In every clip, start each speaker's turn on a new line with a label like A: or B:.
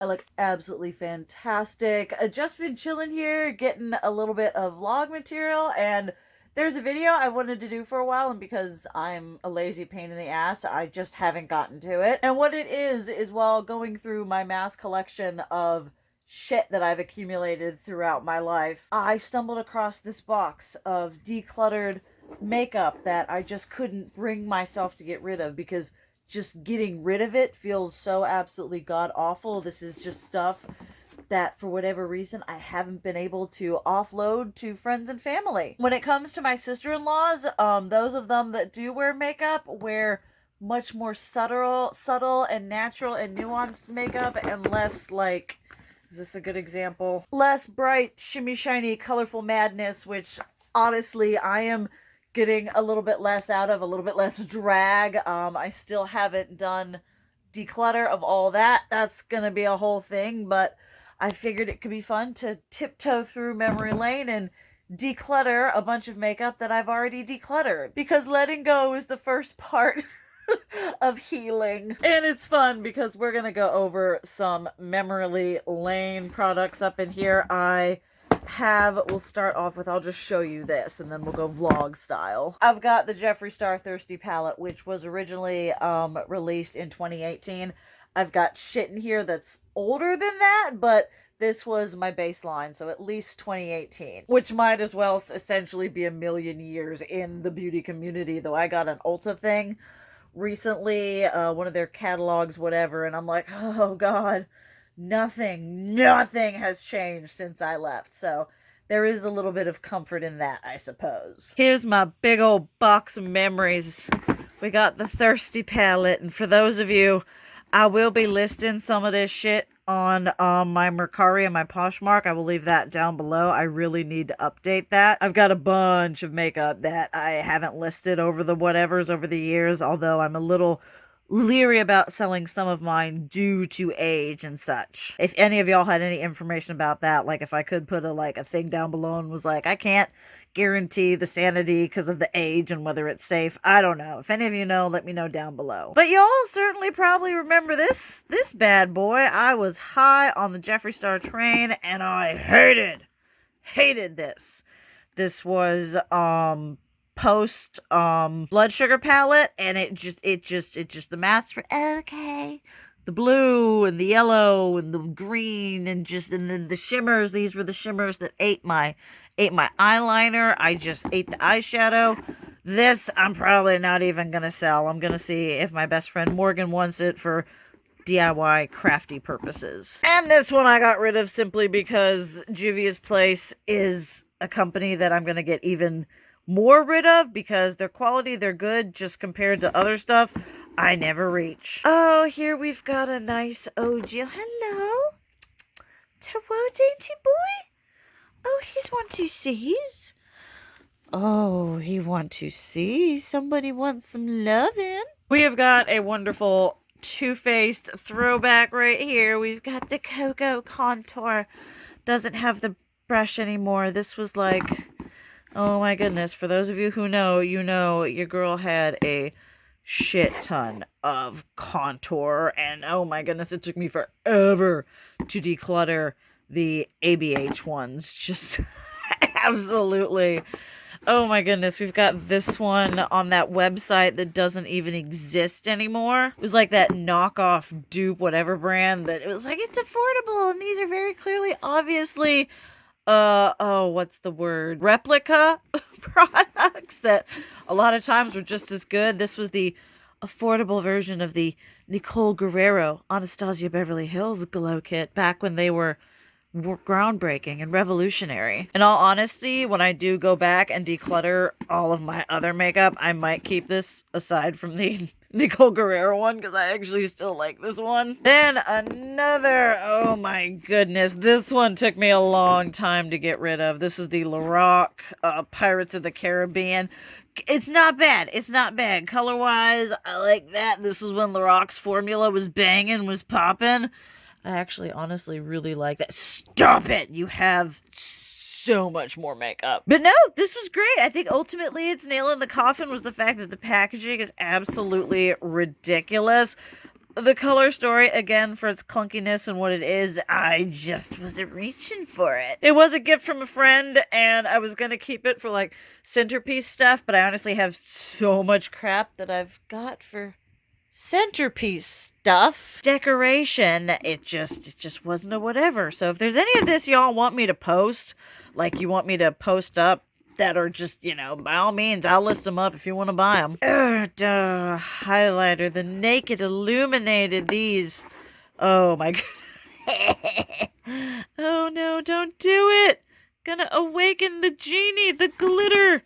A: I look absolutely fantastic. I just been chilling here, getting a little bit of vlog material, and there's a video I wanted to do for a while, and because I'm a lazy pain in the ass, I just haven't gotten to it. And what it is while going through my mass collection of shit that I've accumulated throughout my life, I stumbled across this box of decluttered makeup that I just couldn't bring myself to get rid of because just getting rid of it feels so absolutely god awful. This is just stuff that for whatever reason I haven't been able to offload to friends and family. When it comes to my sister-in-laws, those of them that do wear makeup wear much more subtle and natural and nuanced makeup, and less like, is this a good example? Less bright, shimmy shiny, colorful madness, which honestly I am getting a little bit less out of, a little bit less drag. I still haven't done declutter of all that. That's gonna be a whole thing, but I figured it could be fun to tiptoe through memory lane and declutter a bunch of makeup that I've already decluttered, because letting go is the first part of healing. And it's fun because we're gonna go over some memory lane products up in here. We'll start off with, I'll just show you this and then we'll go vlog style. I've got the Jeffree Star Thirsty palette, which was originally released in 2018. I've got shit in here that's older than that, but this was my baseline, so at least 2018, which might as well essentially be a million years in the beauty community, though I got an Ulta thing recently, one of their catalogs, whatever, and I'm like, oh god, nothing has changed since I left, so there is a little bit of comfort in that, I suppose. Here's my big old box of memories. We got the Thirsty palette, and for those of you, I will be listing some of this shit on my Mercari and my Poshmark. I will leave that down below. I really need to update that. I've got a bunch of makeup that I haven't listed over the whatevers over the years, although I'm a little leery about selling some of mine due to age and such. If any of y'all had any information about that, like if I could put a thing down below and was like, I can't guarantee the sanity because of the age and whether it's safe, I don't know. If any of you know, let me know down below. But y'all certainly probably remember this bad boy. I was high on the Jeffree Star train and I hated this. This was post blood sugar palette, and it just the masks were okay, the blue and the yellow and the green, and then the shimmers. These were the shimmers that ate my eyeliner. I just ate the eyeshadow. This I'm probably not even gonna sell. I'm gonna see if my best friend Morgan wants it for DIY crafty purposes. And this one I got rid of simply because Juvia's Place is a company that I'm gonna get even more rid of because their quality, they're good, just compared to other stuff I never reach. Oh, here we've got a nice OG. Hello, hello, dainty boy. Oh, he's want to seize. Oh, he want to see. Somebody wants some loving. We have got a wonderful Too Faced throwback right here. We've got the Cocoa Contour. Doesn't have the brush anymore. This was like, oh my goodness, for those of you who know, you know your girl had a shit ton of contour, and oh my goodness, it took me forever to declutter the ABH ones. Just absolutely. Oh my goodness, we've got this one on that website that doesn't even exist anymore. It was like that knockoff dupe whatever brand that it was like, it's affordable and these are very clearly obviously what's the word? Replica products that a lot of times were just as good. This was the affordable version of the Nicole Guerrero Anastasia Beverly Hills glow kit back when they were groundbreaking and revolutionary. In all honesty, when I do go back and declutter all of my other makeup, I might keep this aside from the Nicole Guerrero one because I actually still like this one. Then another, oh my goodness, this one took me a long time to get rid of. This is the Lorac Pirates of the Caribbean. It's not bad. It's not bad. Color-wise, I like that. This was when Lorac's formula was banging, was popping. I actually honestly really like that. Stop it! You have so much more makeup. But no, this was great. I think ultimately its nail in the coffin was the fact that the packaging is absolutely ridiculous. the color story, again, for its clunkiness and what it is, I just wasn't reaching for it. It was a gift from a friend, and I was gonna keep it for, like, centerpiece stuff, but I honestly have so much crap that I've got for centerpiece stuff. Decoration, it just wasn't a whatever. So if there's any of this y'all want me to post, like you want me to post up that are just, by all means, I'll list them up if you want to buy them. Highlighter, the Naked Illuminated, these. Oh my god. Oh no, don't do it. Gonna awaken the genie, the glitter.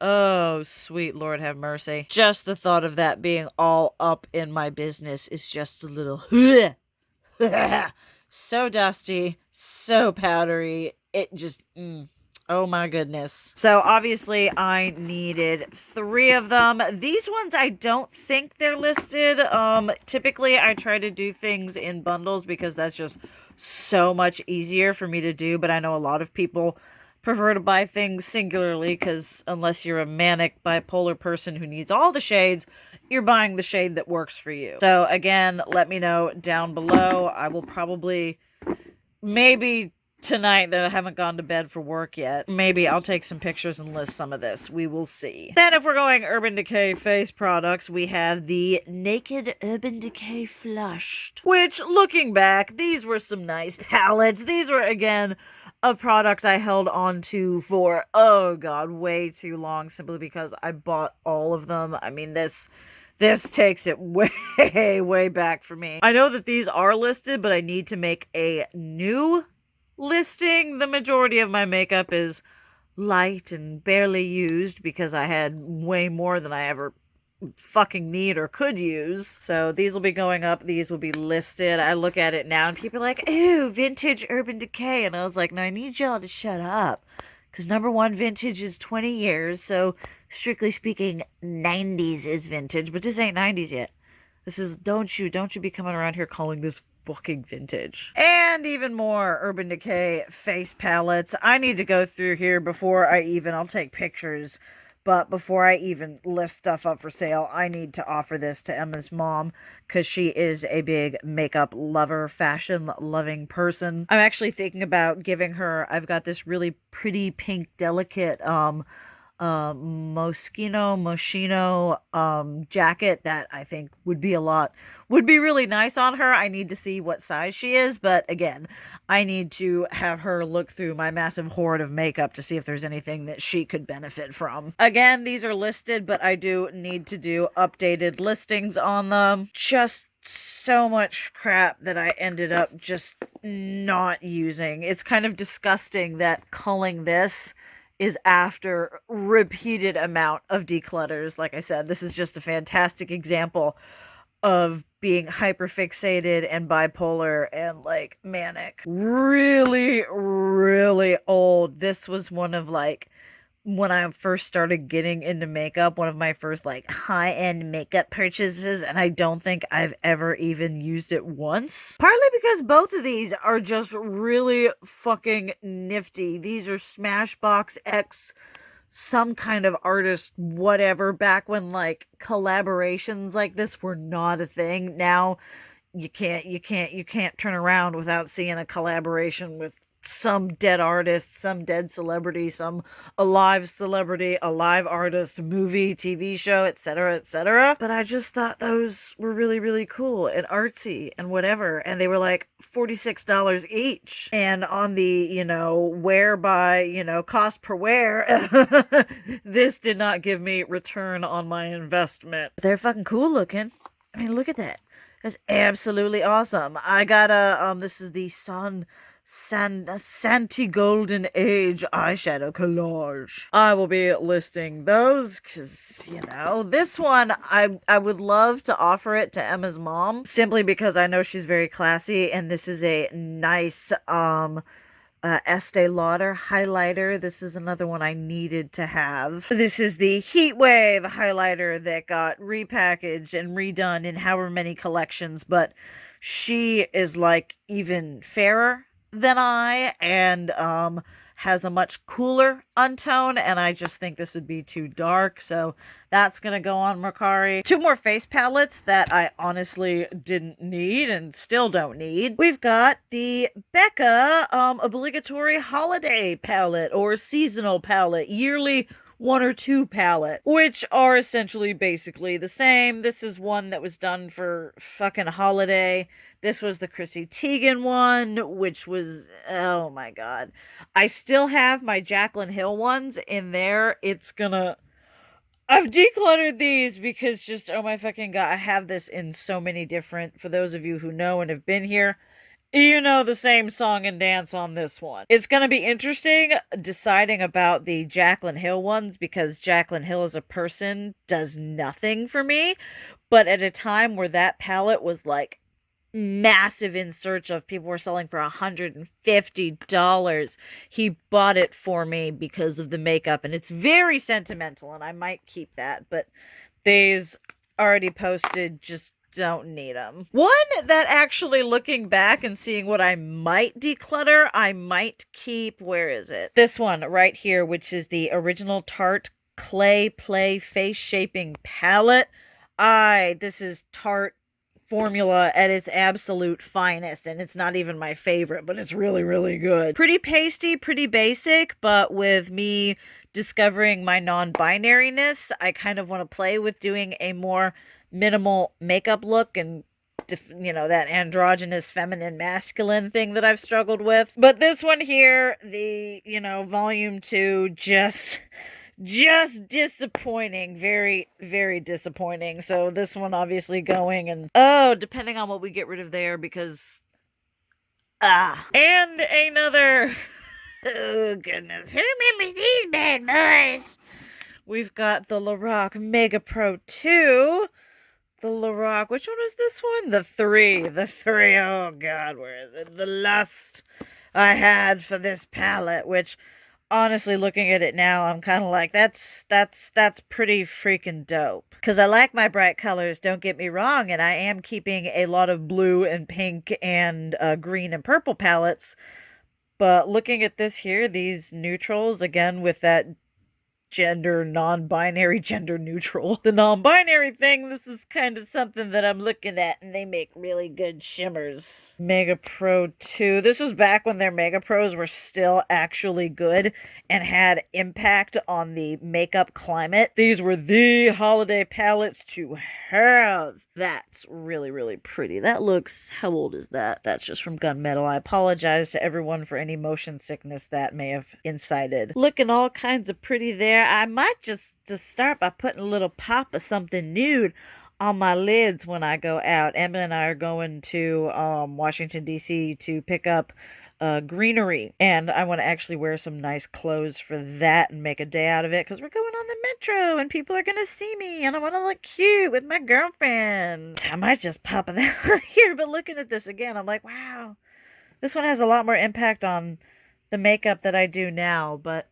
A: Oh, sweet Lord have mercy. Just the thought of that being all up in my business is just a little so dusty, so powdery. It just, oh my goodness. So obviously I needed 3 of them. These ones, I don't think they're listed. Typically I try to do things in bundles because that's just so much easier for me to do. But I know a lot of people prefer to buy things singularly because unless you're a manic bipolar person who needs all the shades, you're buying the shade that works for you. So again, let me know down below. I will probably, maybe tonight that I haven't gone to bed for work yet, maybe I'll take some pictures and list some of this. We will see. Then if we're going Urban Decay face products, we have the Naked Urban Decay Flushed, which, looking back, these were some nice palettes. These were, again, a product I held on to for, oh god, way too long, simply because I bought all of them. I mean, this takes it way, way back for me. I know that these are listed, but I need to make a new listing. The majority of my makeup is light and barely used because I had way more than I ever fucking need or could use. So these will be going up. These will be listed. I look at it now and people are like, ooh, vintage Urban Decay. And I was like, no, I need y'all to shut up. Because number one, vintage is 20 years. So strictly speaking, 90s is vintage. But this ain't 90s yet. This is, don't you be coming around here calling this fucking vintage. And even more Urban Decay face palettes. I need to go through here before I'll take pictures. But before I even list stuff up for sale, I need to offer this to Emma's mom because she is a big makeup lover, fashion loving person. I'm actually thinking about giving her, I've got this really pretty pink delicate Moschino jacket that I think would be really nice on her. I need to see what size she is, but again, I need to have her look through my massive hoard of makeup to see if there's anything that she could benefit from. Again, these are listed, but I do need to do updated listings on them. Just so much crap that I ended up just not using. It's kind of disgusting that culling this is after repeated amount of declutters. Like I said, this is just a fantastic example of being hyperfixated and bipolar and like manic. Really, really old. This was one of like, when I first started getting into makeup, one of my first like high-end makeup purchases, and I don't think I've ever even used it once. Partly because both of these are just really fucking nifty. These are Smashbox X some kind of artist, whatever, back when like collaborations like this were not a thing. Now you can't turn around without seeing a collaboration with some dead artist, some dead celebrity, some alive celebrity, alive artist, movie, TV show, etc., etc. But I just thought those were really, really cool and artsy and whatever. And they were like $46 each. And on the, wear by, cost per wear, this did not give me return on my investment. They're fucking cool looking. I mean, look at that. That's absolutely awesome. I got this is the Santi Golden Age eyeshadow collage. I will be listing those because, this one, I would love to offer it to Emma's mom simply because I know she's very classy, and this is a nice, Estee Lauder highlighter. This is another one I needed to have. This is the Heatwave highlighter that got repackaged and redone in however many collections, but she is like even fairer than I, and has a much cooler untone, and I just think this would be too dark, so that's gonna go on Mercari. Two more face palettes that I honestly didn't need and still don't need. We've got the Becca obligatory holiday palette or seasonal palette, yearly 1 or 2 palette, which are essentially basically the same. This is one that was done for fucking holiday. This was the Chrissy Teigen one, which was, oh my god. I still have my Jaclyn Hill ones in there. I've decluttered these because just, oh my fucking god, I have this in so many different, for those of you who know and have been here, you know the same song and dance on this one. It's going to be interesting deciding about the Jaclyn Hill ones because Jaclyn Hill as a person does nothing for me. But at a time where that palette was like massive in search of, people were selling for $150, he bought it for me because of the makeup. And it's very sentimental and I might keep that. But these already posted, just don't need them. One that actually, looking back and seeing what I might declutter, I might keep, where is it? This one right here, which is the original Tarte Clay Play Face Shaping Palette. This is Tarte formula at its absolute finest, and it's not even my favorite, but it's really, really good. Pretty pasty, pretty basic, but with me discovering my non-binariness, I kind of want to play with doing a more minimal makeup look and that androgynous feminine masculine thing that I've struggled with. But this one here, the volume 2, just disappointing. Very, very disappointing. So this one obviously going, and depending on what we get rid of there, because and another oh goodness, who remembers these bad boys? We've got the Lorac Mega Pro 2. The Lorac, which one is this one? The 3. Oh god, where is it? The lust I had for this palette, which honestly, looking at it now, I'm kind of like, that's pretty freaking dope. Because I like my bright colors, don't get me wrong, and I am keeping a lot of blue and pink and green and purple palettes. But looking at this here, these neutrals, again, with that non-binary, gender neutral. The non-binary thing, this is kind of something that I'm looking at, and they make really good shimmers. Mega Pro 2. This was back when their Mega Pros were still actually good and had impact on the makeup climate. These were the holiday palettes to have. That's really, really pretty. That looks, how old is that? That's just from Gunmetal. I apologize to everyone for any motion sickness that may have incited. Looking all kinds of pretty there. I might just start by putting a little pop of something nude on my lids when I go out. Emma and I are going to Washington, D.C. to pick up greenery, and I want to actually wear some nice clothes for that and make a day out of it, because we're going on the metro and people are gonna see me and I want to look cute with my girlfriend. I might just pop that here, but looking at this again, I'm like, wow, this one has a lot more impact on the makeup that I do now. But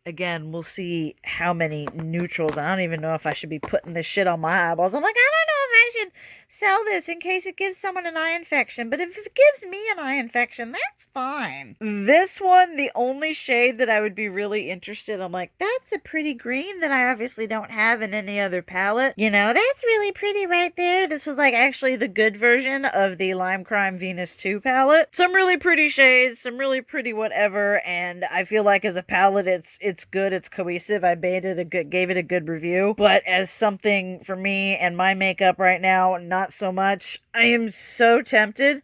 A: again, we'll see how many neutrals. I don't even know if I should be putting this shit on my eyeballs. I'm like, I don't know if I should sell this in case it gives someone an eye infection. But if it gives me an eye infection, that's fine. This one, the only shade that I would be really interested, I'm like, that's a pretty green that I obviously don't have in any other palette. That's really pretty right there. This was like actually the good version of the Lime Crime Venus 2 palette. Some really pretty shades, some really pretty whatever, and I feel like as a palette, it's good, it's cohesive. I gave it a good review, but as something for me and my makeup right now, not so much. I am so tempted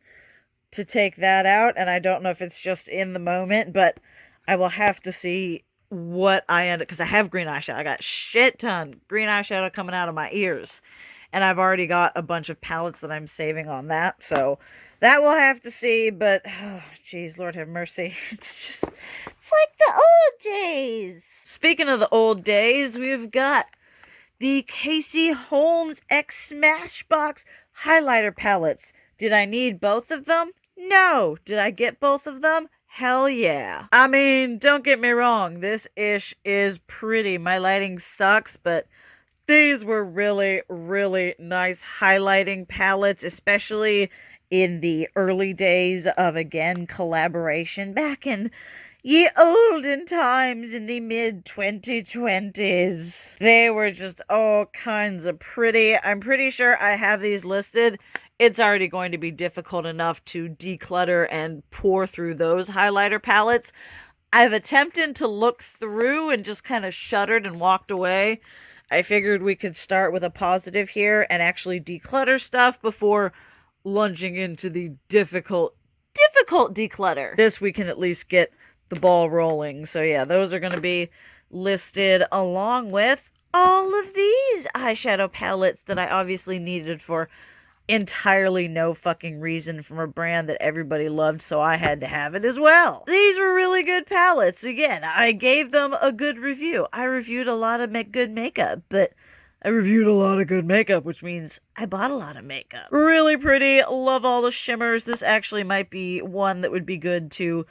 A: to take that out, and I don't know if it's just in the moment, but I will have to see what I end up, because I have green eyeshadow. I got shit ton green eyeshadow coming out of my ears, and I've already got a bunch of palettes that I'm saving on that, so that we'll have to see. But oh geez, Lord have mercy. It's like the old days. Speaking of the old days, we've got the Casey Holmes X Smashbox highlighter palettes. Did I need both of them? No. Did I get both of them? Hell yeah. I mean, don't get me wrong, this ish is pretty. My lighting sucks, but these were really, really nice highlighting palettes, especially in the early days of, again, collaboration back in Ye olden times in the mid-2020s. They were just all kinds of pretty. I'm pretty sure I have these listed. It's already going to be difficult enough to declutter and pour through those highlighter palettes. I've attempted to look through and just kind of shuddered and walked away. I figured we could start with a positive here and actually declutter stuff before lunging into the difficult declutter. This we can at least get the ball rolling. So yeah, those are going to be listed along with all of these eyeshadow palettes that I obviously needed for entirely no fucking reason from a brand that everybody loved, so I had to have it as well. These were really good palettes. Again, I gave them a good review. I reviewed a lot of good makeup, but I reviewed a lot of good makeup, which means I bought a lot of makeup. Really pretty. Love all the shimmers. This actually might be one that would be good to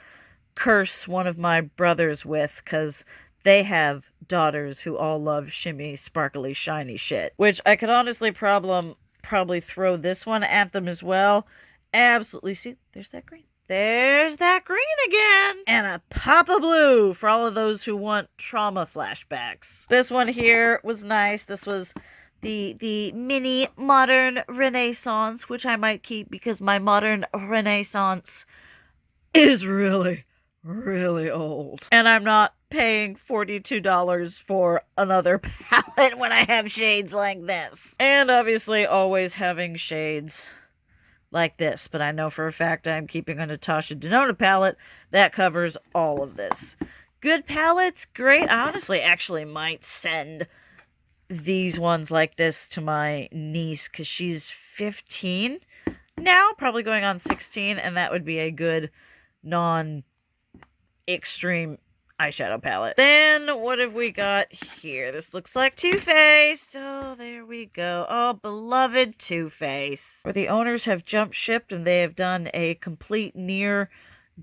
A: curse one of my brothers with, because they have daughters who all love shimmy, sparkly, shiny shit. Which I could honestly probably throw this one at them as well. Absolutely. See, there's that green. There's that green again. And a pop of blue for all of those who want trauma flashbacks. This one here was nice. This was the mini modern Renaissance, which I might keep because my modern Renaissance is really old. And I'm not paying $42 for another palette when I have shades like this. And obviously always having shades like this. But I know for a fact I'm keeping a Natasha Denona palette that covers all of this. Good palettes, great. I honestly actually might send these ones like this to my niece because she's 15 now, probably going on 16, and that would be a good non-extreme eyeshadow palette. Then what have we got here? This looks like Too Faced. Oh, there we go. Oh, beloved Too Faced. Where the owners have jumped shipped and they have done a complete near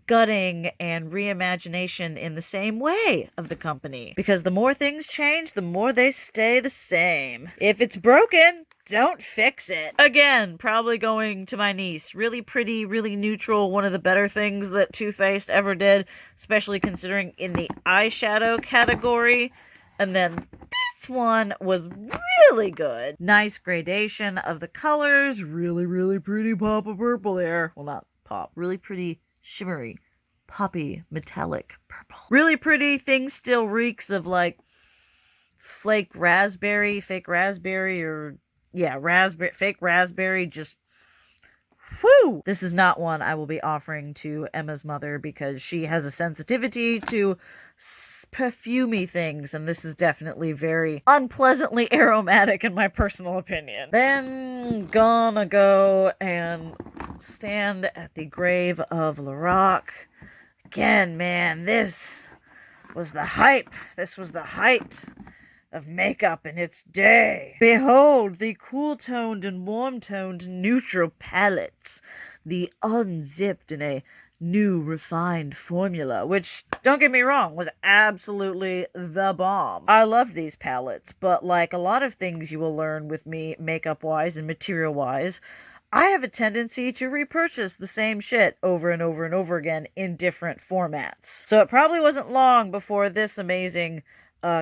A: gutting and reimagination in the same way of the company. Because the more things change, the more they stay the same. If it's broken, don't fix it. Again, probably going to my niece. Really pretty, really neutral. One of the better things that Too Faced ever did, especially considering in the eyeshadow category. And then this one was really good. Nice gradation of the colors. Really pretty pop of purple there. Well, not pop. Really pretty shimmery, poppy, metallic purple. Really pretty. Thing still reeks of like fake raspberry, or yeah, fake raspberry. Just whoo! This is not one I will be offering to Emma's mother because she has a sensitivity to perfumey things, and this is definitely very unpleasantly aromatic in my personal opinion. Then gonna go and stand at the grave of Lorac. Again, man, this was the hype. This was the height of makeup in its day. Behold the cool-toned and warm-toned neutral palettes, the unzipped in a new refined formula, which, don't get me wrong, was absolutely the bomb. I loved these palettes, but like a lot of things you will learn with me makeup-wise and material-wise, I have a tendency to repurchase the same shit over and over and over again in different formats. So it probably wasn't long before this amazing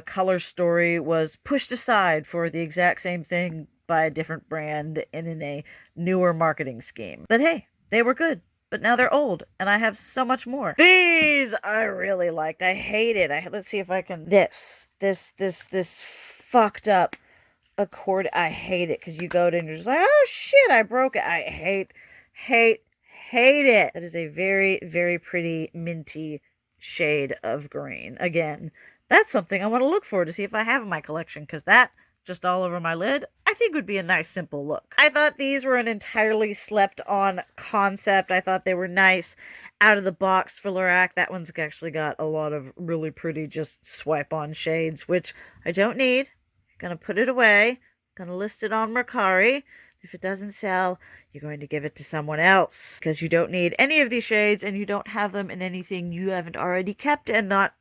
A: color story was pushed aside for the exact same thing by a different brand and in a newer marketing scheme. But hey, they were good. But now they're old, and I have so much more. These I really liked. I hate it. Let's see if I can... This fucked up Accord. I hate it, because you go to and you're just like, oh shit, I broke it. I hate it. That is a very pretty minty shade of green. Again, that's something I want to look for to see if I have in my collection, because that just all over my lid, I think would be a nice simple look. I thought these were an entirely slept on concept. I thought they were nice out of the box for Lorac. That one's actually got a lot of really pretty just swipe on shades, which I don't need. Gonna put it away. Gonna list it on Mercari. If it doesn't sell, you're going to give it to someone else, because you don't need any of these shades and you don't have them in anything you haven't already kept and not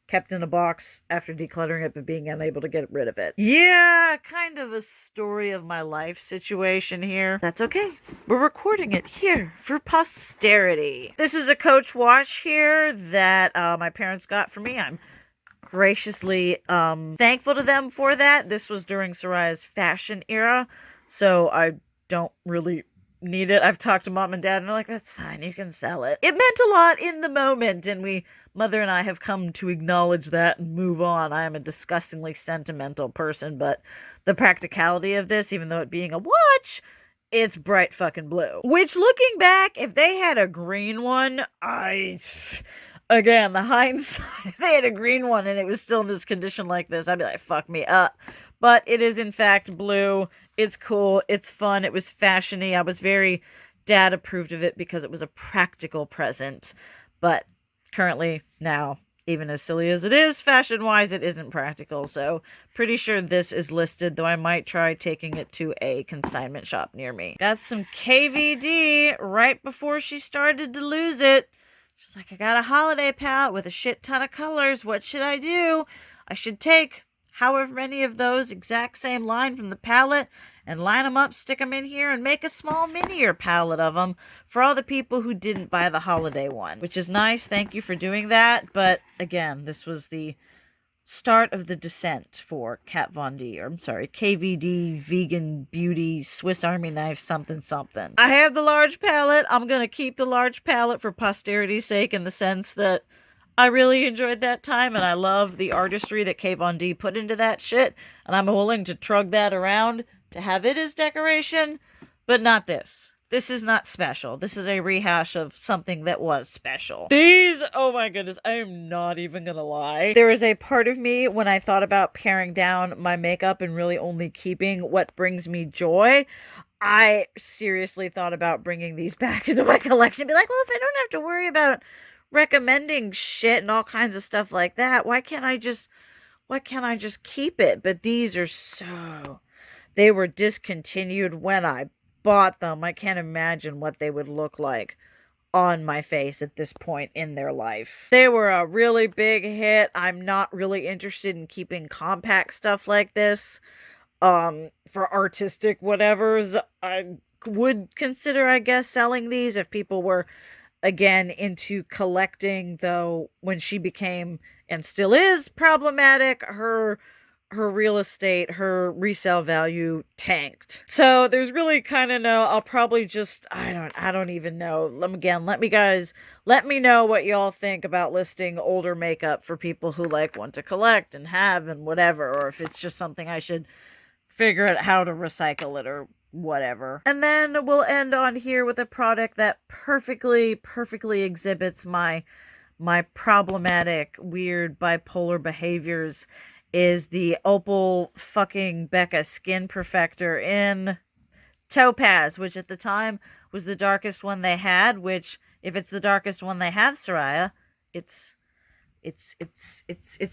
A: kept in a box after decluttering it but being unable to get rid of it. Yeah, kind of a story of my life situation here. That's okay. We're recording it here for posterity. This is a Coach watch here that my parents got for me. I'm graciously thankful to them for that. This was during Soraya's fashion era, so I don't really need it. I've talked to mom and dad and they're like, that's fine, you can sell it. It meant a lot in the moment, and mother and I have come to acknowledge that and move on. I am a disgustingly sentimental person, but the practicality of this, even though it being a watch, it's bright fucking blue. Which, looking back, if they had a green one, again, the hindsight, if they had a green one and it was still in this condition like this, I'd be like, fuck me up. But it is, in fact, blue. It's cool. It's fun. It was fashion-y. I was very dad approved of it because it was a practical present. But currently, now, even as silly as it is, fashion-wise, it isn't practical. So, pretty sure this is listed, though I might try taking it to a consignment shop near me. Got some KVD right before she started to lose it. She's like, I got a holiday palette with a shit ton of colors. What should I do? I should take however many of those exact same line from the palette and line them up, stick them in here, and make a small miniature palette of them for all the people who didn't buy the holiday one, which is nice. Thank you for doing that. But again, this was the start of the descent for Kat Von D, or I'm sorry, KVD Vegan Beauty Swiss Army Knife something something. I have the large palette. I'm going to keep the large palette for posterity's sake, in the sense that I really enjoyed that time, and I love the artistry that Kat Von D put into that shit, and I'm willing to trug that around to have it as decoration, but not this. This is not special. This is a rehash of something that was special. These, oh my goodness, I am not even gonna lie. There is a part of me when I thought about paring down my makeup and really only keeping what brings me joy, I seriously thought about bringing these back into my collection. Be like, well, if I don't have to worry about recommending shit and all kinds of stuff like that, why can't I just keep it? But these are they were discontinued when I bought them. I can't imagine what they would look like on my face at this point in their life. They were a really big hit. I'm not really interested in keeping compact stuff like this for artistic whatevers. I would consider, I guess, selling these if people were again into collecting, though when she became, and still is, problematic, her real estate, her resale value tanked. So there's really kind of I'll probably just, I don't even know. Let me know what y'all think about listing older makeup for people who want to collect and have and whatever, or if it's just something I should figure out how to recycle it or whatever. And then we'll end on here with a product that perfectly exhibits my problematic, weird, bipolar behaviors, is the Opal fucking Becca Skin Perfector in Topaz, which at the time was the darkest one they had, which, if it's the darkest one they have, Soraya, it's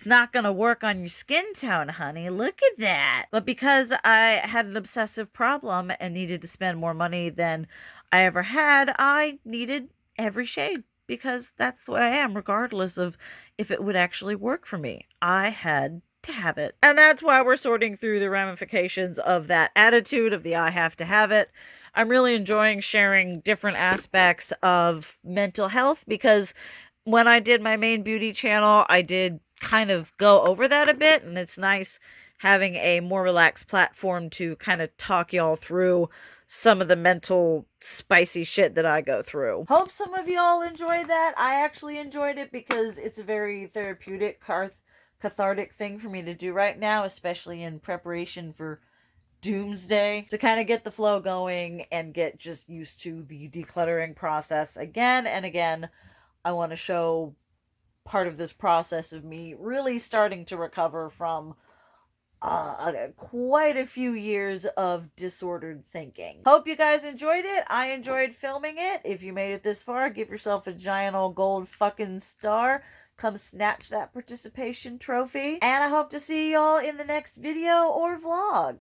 A: not gonna work on your skin tone, honey. Look at that. But because I had an obsessive problem and needed to spend more money than I ever had, I needed every shade, because that's the way I am, regardless of if it would actually work for me. I had to have it. And that's why we're sorting through the ramifications of that attitude of the I have to have it. I'm really enjoying sharing different aspects of mental health, because when I did my main beauty channel, I did kind of go over that a bit, and it's nice having a more relaxed platform to kind of talk y'all through some of the mental spicy shit that I go through. Hope some of y'all enjoyed that. I actually enjoyed it because it's a very therapeutic, cathartic thing for me to do right now, especially in preparation for doomsday, to kind of get the flow going and get just used to the decluttering process again and again. I want to show part of this process of me really starting to recover from quite a few years of disordered thinking. Hope you guys enjoyed it. I enjoyed filming it. If you made it this far, give yourself a giant old gold fucking star. Come snatch that participation trophy. And I hope to see y'all in the next video or vlog.